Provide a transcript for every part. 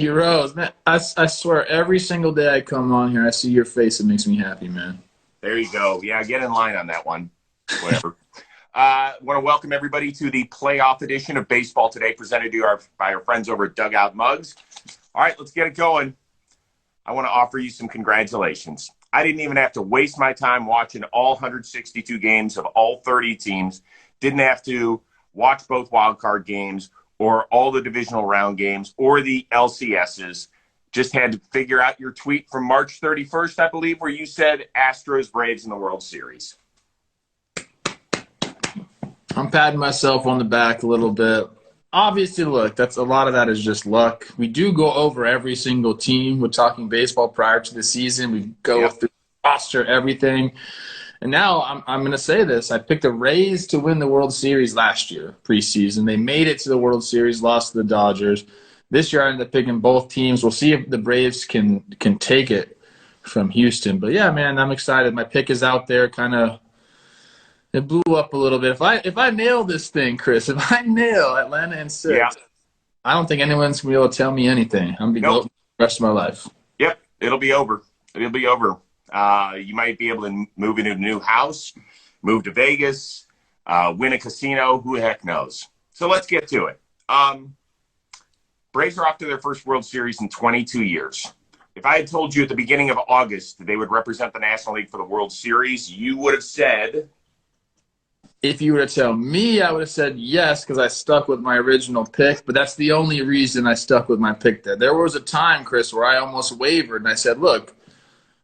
Rose, man, I swear every single day I come on here, I see your face. It makes me happy, man. There you go. Yeah, get in line on that one. Whatever. I want to welcome everybody to the playoff edition of Baseball Today, presented to you by our friends over at Dugout Mugs. All right, let's get it going. I want to offer you some congratulations. I didn't even have to waste my time watching all 162 games of all 30 teams. Didn't have to watch both wildcard games or all the divisional round games or the LCSs. Just had to figure out your tweet from March 31st, I believe, where you said Astros Braves in the World Series. I'm patting myself on the back a little bit. Obviously, look, a lot of that is just luck. We do go over every single team. We're talking baseball prior to the season. We go through the roster, everything. And now I'm going to say this. I picked the Rays to win the World Series last year, preseason. They made it to the World Series, lost to the Dodgers. This year I ended up picking both teams. We'll see if the Braves can take it from Houston. But, yeah, man, I'm excited. My pick is out there, kind of. It blew up a little bit. If I nail this thing, Chris, if I nail Atlanta in 6, I don't think anyone's going to be able to tell me anything. I'm going to be gloating the rest of my life. Yep, it'll be over. It'll be over. You might be able to move into a new house, move to Vegas, win a casino. Who the heck knows? So let's get to it. Braves are off to their first World Series in 22 years. If I had told you at the beginning of August that they would represent the National League for the World Series, you would have said... If you were to tell me, I would have said yes because I stuck with my original pick, but that's the only reason I stuck with my pick there. There was a time, Chris, where I almost wavered, and I said, look,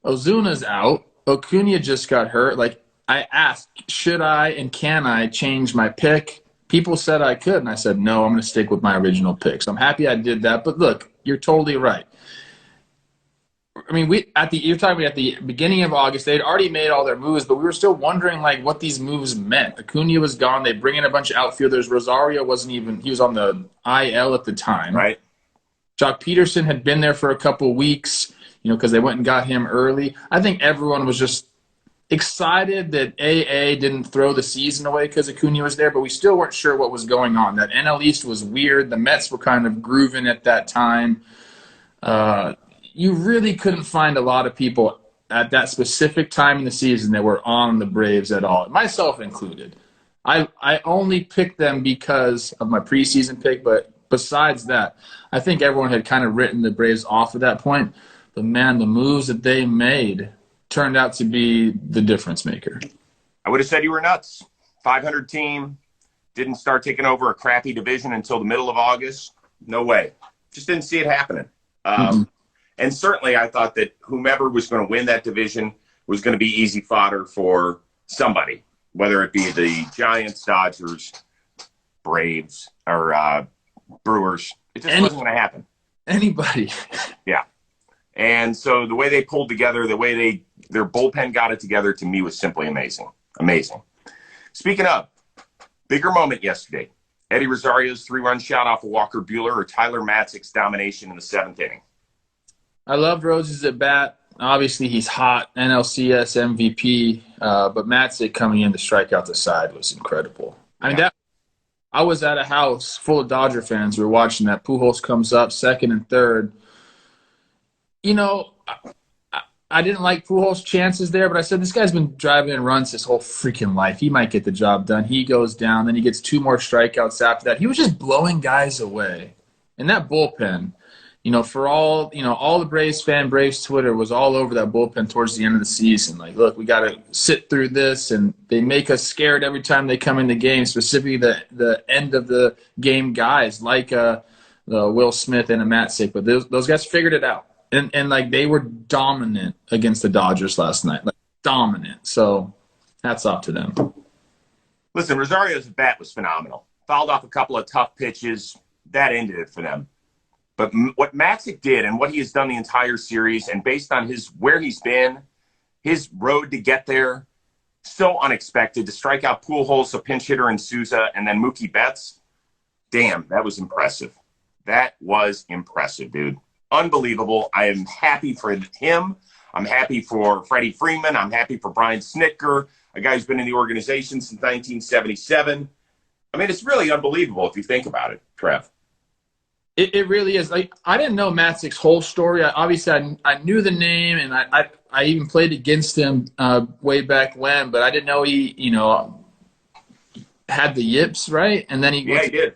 Ozuna's out. Acuna just got hurt. Like, I asked, should I and can I change my pick? People said I could, and I said, no, I'm going to stick with my original pick. So I'm happy I did that. But, look, you're totally right. I mean, you're talking at the beginning of August, they'd already made all their moves, but we were still wondering, like, what these moves meant. Acuna was gone. They bring in a bunch of outfielders. Rosario he was on the IL at the time. Right. Jock Peterson had been there for a couple of weeks, because they went and got him early. I think everyone was just excited that AA didn't throw the season away because Acuna was there, but we still weren't sure what was going on. That NL East was weird. The Mets were kind of grooving at that time. You really couldn't find a lot of people at that specific time in the season that were on the Braves at all, myself included. I only picked them because of my preseason pick, but besides that, I think everyone had kind of written the Braves off at that point. But, man, the moves that they made turned out to be the difference maker. I would have said you were nuts. 500 team, didn't start taking over a crappy division until the middle of August. No way. Just didn't see it happening. And certainly I thought that whomever was going to win that division was going to be easy fodder for somebody, whether it be the Giants, Dodgers, Braves, or Brewers. It just wasn't going to happen. Anybody. Yeah. And so the way they pulled together, the way their bullpen got it together, to me was simply amazing. Amazing. Speaking of, bigger moment yesterday. Eddie Rosario's 3-run shot off of Walker Buehler or Tyler Matzek's domination in the 7th inning. I love Rose's at bat. Obviously, he's hot, NLCS MVP, but Matzek coming in to strike out the side was incredible. I mean, I was at a house full of Dodger fans. We were watching that. Pujols comes up, second and third. I didn't like Pujols' chances there, but I said, this guy's been driving in runs his whole freaking life. He might get the job done. He goes down. Then he gets 2 more strikeouts after that. He was just blowing guys away. And that bullpen – for all the Braves Twitter was all over that bullpen towards the end of the season. Like, look, we got to sit through this, and they make us scared every time they come in the game, specifically the end of the game guys like the Will Smith and a Matzek. But those guys figured it out. And like, they were dominant against the Dodgers last night. Like, dominant. So hats off to them. Listen, Rosario's bat was phenomenal. Fouled off a couple of tough pitches. That ended it for them. But what Matzek did and what he has done the entire series, and based on where he's been, his road to get there, so unexpected. To strike out Pujols, a pinch hitter in Souza, and then Mookie Betts, damn, that was impressive. That was impressive, dude. Unbelievable. I am happy for him. I'm happy for Freddie Freeman. I'm happy for Brian Snitker, a guy who's been in the organization since 1977. I mean, it's really unbelievable if you think about it, Trev. It really is. Like, I didn't know Matzek's whole story. I knew the name, and I even played against him way back when, but I didn't know he, had the yips, right? And then he did.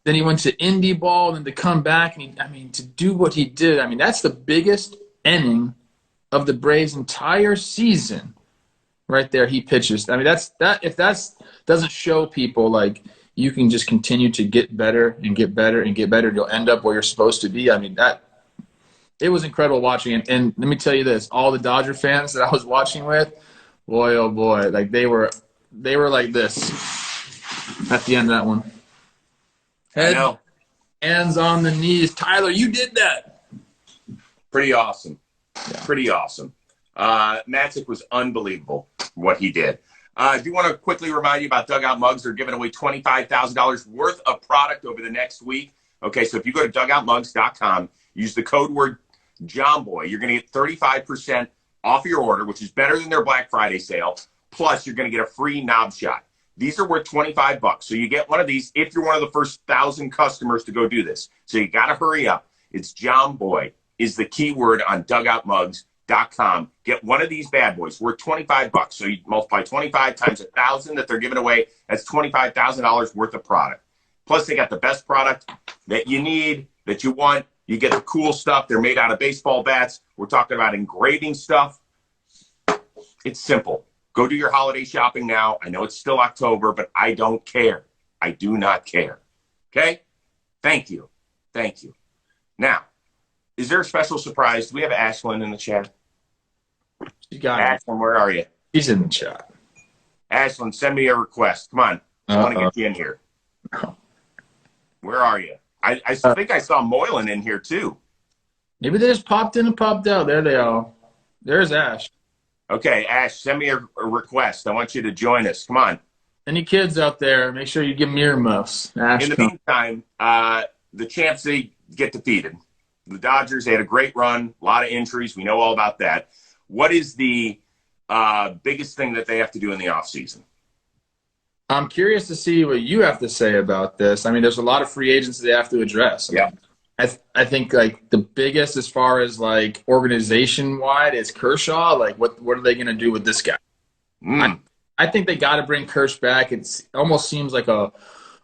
Then he went to indie ball, and then to come back, and to do what he did, that's the biggest inning of the Braves' entire season, right there. He pitches. If that doesn't show people like you can just continue to get better and get better and get better, you'll end up where you're supposed to be. It was incredible watching it. And let me tell you this: all the Dodger fans that I was watching with, boy, oh boy, like they were like this at the end of that one. Head, hands on the knees. Tyler, you did that. Pretty awesome. Yeah. Pretty awesome. Matzek was unbelievable what he did. I do want to quickly remind you about Dugout Mugs. They're giving away $25,000 worth of product over the next week. Okay, so if you go to dugoutmugs.com, use the code word JOMBOY, you're going to get 35% off your order, which is better than their Black Friday sale. Plus, you're going to get a free knob shot. These are worth $25. So you get one of these if you're one of the first 1,000 customers to go do this. So you got to hurry up. It's JOMBOY is the keyword on dugoutmugs.com. Get one of these bad boys. We're $25. So you multiply 25 times 1,000 that they're giving away. That's $25,000 worth of product. Plus, they got the best product that you need, that you want. You get the cool stuff. They're made out of baseball bats. We're talking about engraving stuff. It's simple. Go do your holiday shopping now. I know it's still October, but I don't care. I do not care. Okay? Thank you. Thank you. Now, is there a special surprise? Do we have Ashlynn in the chat? You got Ashlynn, where are you? He's in the chat. Ashlynn, send me a request. Come on. I want to get you in here. Where are you? I think I saw Moylan in here, too. Maybe they just popped in and popped out. There they are. There's Ash. Okay, Ash, send me a request. I want you to join us. Come on. Any kids out there, make sure you give them earmuffs. Ash, in the meantime, the champs, they get defeated. The Dodgers, they had a great run, a lot of injuries. We know all about that. What is the biggest thing that they have to do in the offseason? I'm curious to see what you have to say about this. There's a lot of free agents they have to address. I think like the biggest as far as like organization wide is Kershaw. Like what are they going to do with this guy? I think they got to bring Kersh back. It almost seems like a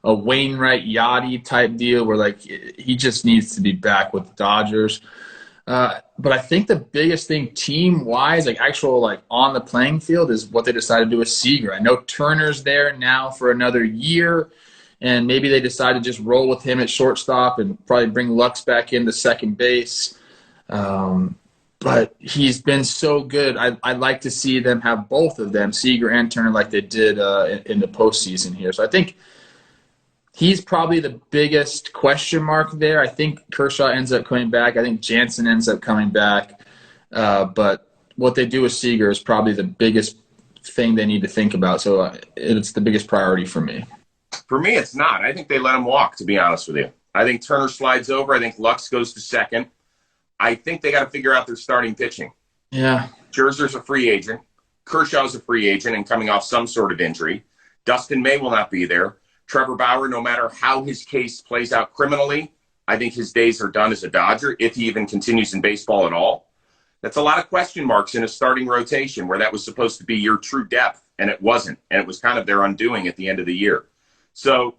Wainwright Yachty type deal where like he just needs to be back with the Dodgers. But I think the biggest thing team wise, like actual like on the playing field, is what they decided to do with Seager. I know Turner's there now for another year. And maybe they decide to just roll with him at shortstop and probably bring Lux back into second base. But he's been so good. I'd like to see them have both of them, Seager and Turner, like they did in the postseason here. So I think he's probably the biggest question mark there. I think Kershaw ends up coming back. I think Jansen ends up coming back. But what they do with Seager is probably the biggest thing they need to think about. So it's the biggest priority for me. For me, it's not. I think they let him walk, to be honest with you. I think Turner slides over. I think Lux goes to second. I think they got to figure out their starting pitching. Yeah. Scherzer's a free agent. Kershaw's a free agent and coming off some sort of injury. Dustin May will not be there. Trevor Bauer, no matter how his case plays out criminally, I think his days are done as a Dodger, if he even continues in baseball at all. That's a lot of question marks in a starting rotation where that was supposed to be your true depth, and it wasn't. And it was kind of their undoing at the end of the year. So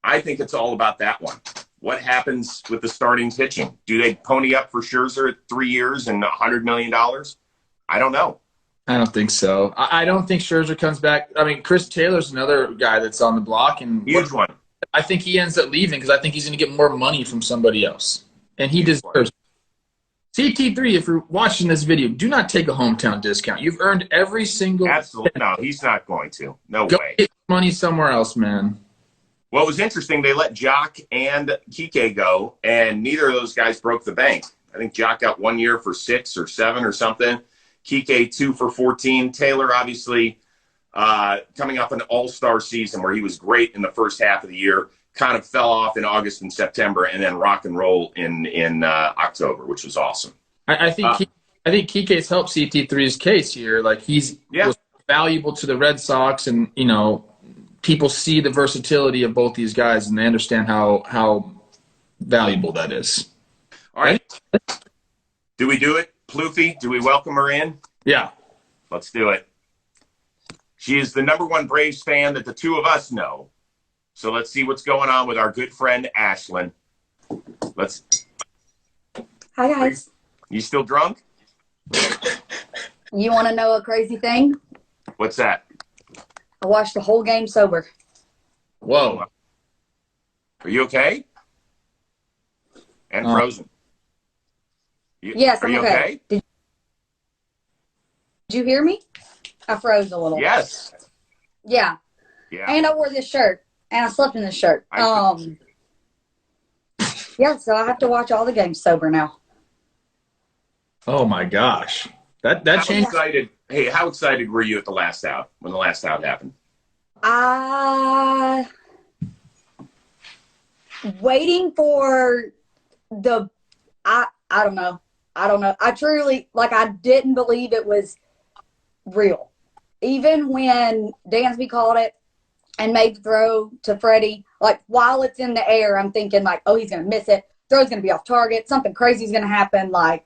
I think it's all about that one. What happens with the starting pitching? Do they pony up for Scherzer at 3 years and $100 million? I don't know. I don't think so. I don't think Scherzer comes back. Chris Taylor's another guy that's on the block. And huge one. I think he ends up leaving because I think he's going to get more money from somebody else. And he deserves it. CT3, if you're watching this video, do not take a hometown discount. You've earned every single – Absolutely. No, he's not going to. No Go way. Get money somewhere else, man. Well, it was interesting. They let Jock and Kike go, and neither of those guys broke the bank. I think Jock got 1 year for 6 or 7 or something. Kike 2 for 14. Taylor, obviously, coming off an all-star season where he was great in the first half of the year, kind of fell off in August and September, and then rock and roll in October, which was awesome. I think Kike's helped CT3's case here. Like was valuable to the Red Sox, and people see the versatility of both these guys, and they understand how valuable that is. All right. Do we do it? Plouffe, do we welcome her in? Yeah. Let's do it. She is the #1 Braves fan that the two of us know. So let's see what's going on with our good friend Ashlynn. Hi, guys. You still drunk? You want to know a crazy thing? What's that? I watched the whole game sober. Whoa. Are you okay? And frozen. Yes, Are I'm you okay? Did you hear me? I froze a little. Yes. Yeah. Yeah. And I wore this shirt. And I slept in this shirt. Yeah, so I have to watch all the games sober now. Oh my gosh. That changed. How excited were you at the last out, when the last out happened? Waiting for I don't know. I truly, I didn't believe it was real. Even when Dansby called it and made the throw to Freddie, while it's in the air, I'm thinking oh, he's going to miss it. Throw's going to be off target. Something crazy is going to happen. I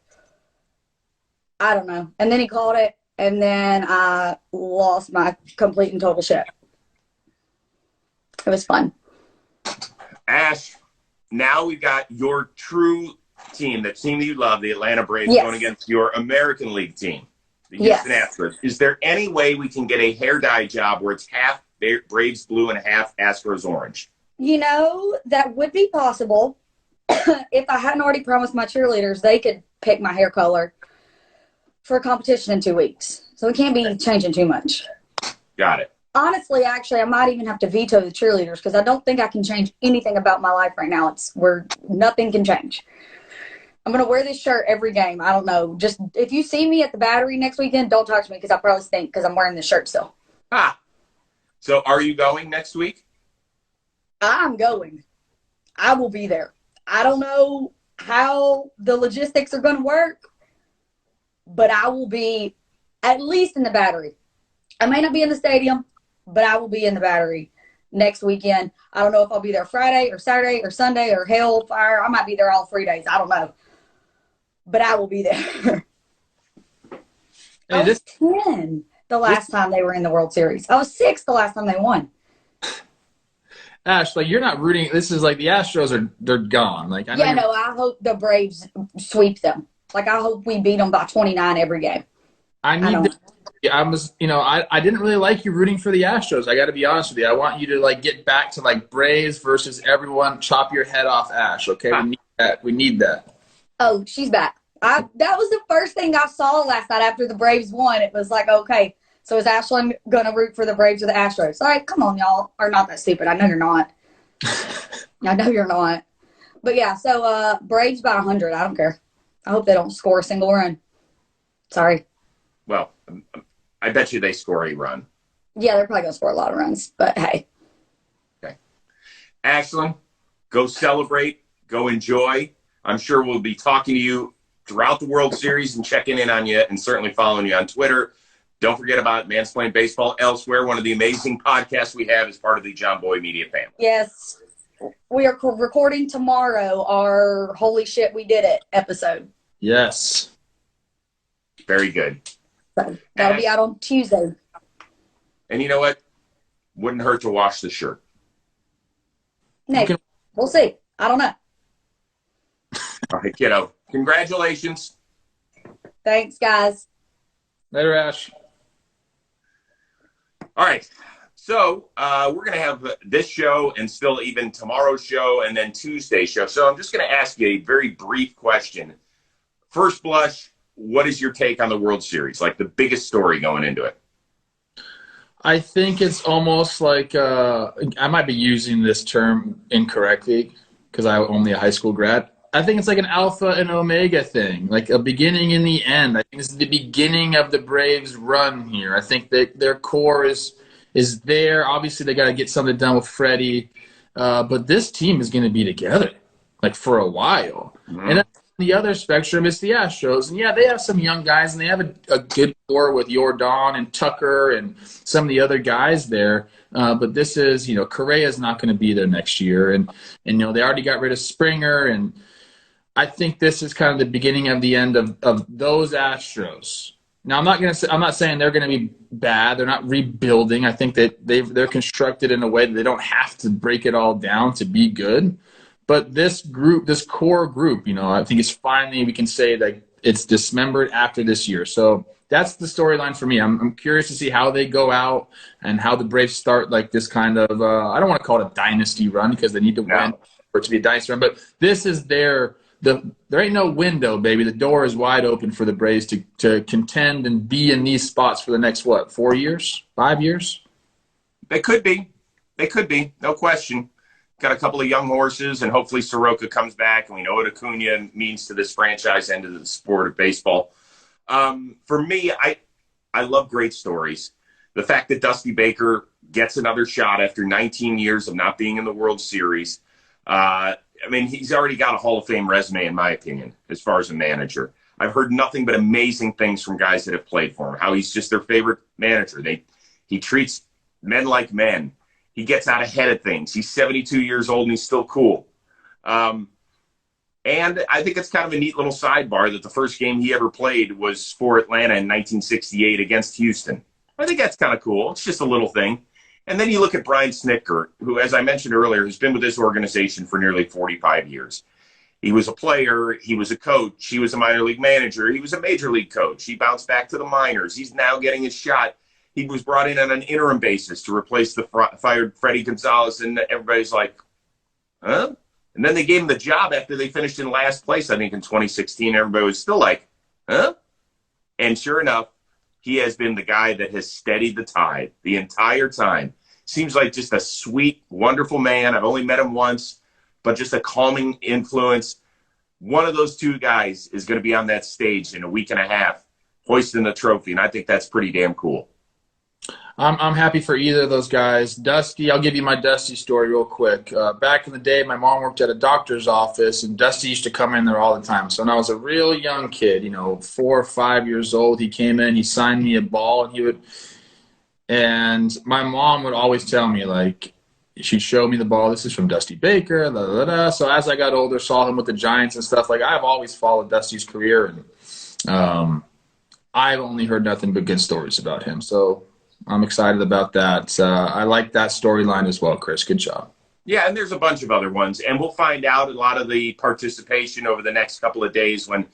don't know. And then he called it, and then I lost my complete and total shit. It was fun. Ash, now we've got your true team, that team that you love, the Atlanta Braves, Yes. going against your American League team, the Houston Astros. Is there any way we can get a hair dye job where it's half Braves blue and half Astros orange? That would be possible. If I hadn't already promised my cheerleaders, they could pick my hair color for a competition in 2 weeks. So it can't be changing too much. Got it. Honestly, actually, I might even have to veto the cheerleaders because I don't think I can change anything about my life right now. It's where nothing can change. I'm going to wear this shirt every game. I don't know. Just if you see me at the Battery next weekend, don't talk to me because I probably stink because I'm wearing this shirt still. So are you going next week? I'm going. I will be there. I don't know how the logistics are going to work, but I will be at least in the Battery. I may not be in the stadium, but I will be in the Battery next weekend. I don't know if I'll be there Friday or Saturday or Sunday or hellfire. I might be there all 3 days. I don't know. But I will be there. I was 10 the last time they were in the World Series. I was 6 the last time they won. Ash, you're not rooting. This is the Astros they're gone. I hope the Braves sweep them. I hope we beat them by 29 every game. I didn't really like you rooting for the Astros. I got to be honest with you. I want you to get back to Braves versus everyone. Chop your head off, Ash. Okay, we need that. We need that. Oh, she's back. That was the first thing I saw last night after the Braves won. It was okay. So is Ashlyn going to root for the Braves or the Astros? All right, come on, y'all. Are not that stupid. I know you're not. I know you're not. But, yeah, so Braves by 100. I don't care. I hope they don't score a single run. Sorry. Well, I bet you they score a run. Yeah, they're probably going to score a lot of runs. But, hey. Okay. Ashlyn, go celebrate. Go enjoy. I'm sure we'll be talking to you throughout the World Series and checking in on you and certainly following you on Twitter. Don't forget about Mansplain Baseball Elsewhere, one of the amazing podcasts we have as part of the JOMBOY Media family. Yes. We are recording tomorrow our Holy Shit We Did It episode. Yes. Very good. So that'll be out on Tuesday. And you know what? Wouldn't hurt to wash the shirt. Maybe. We'll see. I don't know. All right, kiddo. Congratulations. Thanks, guys. Later, Ash. All right. So we're going to have this show and still even tomorrow's show and then Tuesday's show. So I'm just going to ask you a very brief question. First blush, what is your take on the World Series? The biggest story going into it? I think it's almost I might be using this term incorrectly because I'm only a high school grad. I think it's an alpha and omega thing, a beginning and the end. I think this is the beginning of the Braves' run here. I think that their core is there. Obviously, they got to get something done with Freddie. But this team is going to be together, for a while. Mm-hmm. And the other spectrum, it's the Astros. And, yeah, they have some young guys, and they have a good core with Jordan and Tucker and some of the other guys there. But this is, Correa's not going to be there next year. And they already got rid of Springer. And I think this is kind of the beginning of the end of those Astros. Now, I'm not saying they're going to be bad. They're not rebuilding. I think that they're constructed in a way that they don't have to break it all down to be good. But this core group, I think it's finally, we can say that it's dismembered after this year. So that's the storyline for me. I'm curious to see how they go out and how the Braves start like this kind of, I don't want to call it a dynasty run because they need to win for it to be a dynasty run. But this is there ain't no window, baby. The door is wide open for the Braves to contend and be in these spots for the next, 4 years, 5 years? They could be. No question. Got a couple of young horses, and hopefully Soroka comes back, and we know what Acuna means to this franchise and to the sport of baseball. For me, I love great stories. The fact that Dusty Baker gets another shot after 19 years of not being in the World Series. He's already got a Hall of Fame resume, in my opinion, as far as a manager. I've heard nothing but amazing things from guys that have played for him, how he's just their favorite manager. He treats men like men. He gets out ahead of things. He's 72 years old, and he's still cool. And I think it's kind of a neat little sidebar that the first game he ever played was for Atlanta in 1968 against Houston. I think that's kind of cool. It's just a little thing. And then you look at Brian Snitker, who, as I mentioned earlier, has been with this organization for nearly 45 years. He was a player. He was a coach. He was a minor league manager. He was a major league coach. He bounced back to the minors. He's now getting his shot. He was brought in on an interim basis to replace the fired Freddie Gonzalez, and everybody's like, huh? And then they gave him the job after they finished in last place, I think, in 2016. Everybody was still like, huh? And sure enough, he has been the guy that has steadied the tide the entire time. Seems like just a sweet, wonderful man. I've only met him once, but just a calming influence. One of those two guys is going to be on that stage in a week and a half, hoisting the trophy, and I think that's pretty damn cool. I'm happy for either of those guys. Dusty, I'll give you my Dusty story real quick. Back in the day, my mom worked at a doctor's office, and Dusty used to come in there all the time. So when I was a real young kid, 4 or 5 years old, he came in, he signed me a ball, and my mom would always tell me, like, she'd show me the ball. This is from Dusty Baker, da, da, da. So as I got older, saw him with the Giants and stuff, like, I've always followed Dusty's career, and I've only heard nothing but good stories about him. So I'm excited about that. I like that storyline as well, Chris. Good job. Yeah, and there's a bunch of other ones. And we'll find out a lot of the participation over the next couple of days when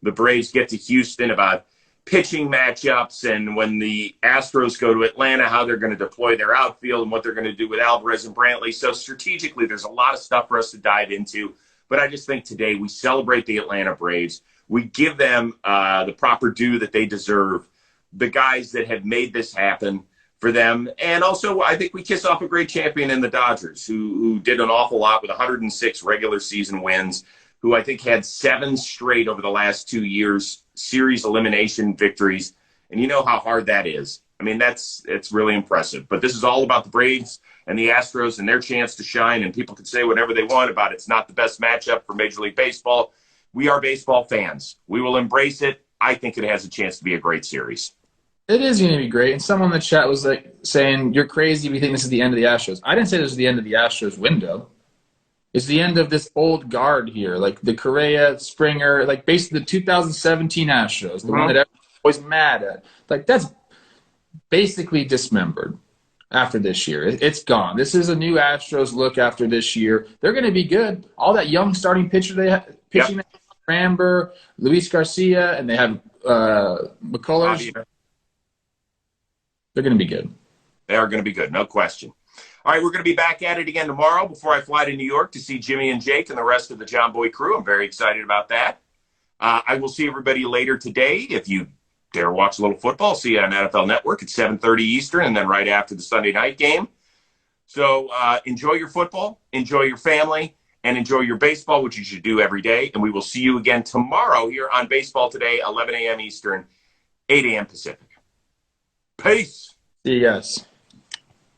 the Braves get to Houston about pitching matchups, and when the Astros go to Atlanta, how they're going to deploy their outfield and what they're going to do with Alvarez and Brantley. So strategically, there's a lot of stuff for us to dive into. But I just think today we celebrate the Atlanta Braves. We give them the proper due that they deserve, the guys that have made this happen for them. And also, I think we kiss off a great champion in the Dodgers, who did an awful lot with 106 regular season wins, who I think had 7 straight over the last 2 years, series elimination victories. And you know how hard that is. I mean, it's really impressive. But this is all about the Braves and the Astros and their chance to shine. And people can say whatever they want about it. It's not the best matchup for Major League Baseball. We are baseball fans. We will embrace it. I think it has a chance to be a great series. It is going to be great. And someone in the chat was like saying, you're crazy if you think this is the end of the Astros. I didn't say this is the end of the Astros window. It's the end of this old guard here, like the Correa, Springer, like basically the 2017 Astros, the one that everyone's always mad at. Like, that's basically dismembered after this year. It's gone. This is a new Astros look after this year. They're going to be good. All that young starting pitcher they have, pitching, yep. Framber, Luis Garcia, and they have McCullers. They're going to be good. They are going to be good, no question. All right, we're going to be back at it again tomorrow before I fly to New York to see Jimmy and Jake and the rest of the JOMBOY crew. I'm very excited about that. I will see everybody later today. If you dare watch a little football, see you on NFL Network at 7:30 Eastern, and then right after the Sunday night game. So enjoy your football, enjoy your family, and enjoy your baseball, which you should do every day. And we will see you again tomorrow here on Baseball Today, 11 a.m. Eastern, 8 a.m. Pacific. Peace. See you guys.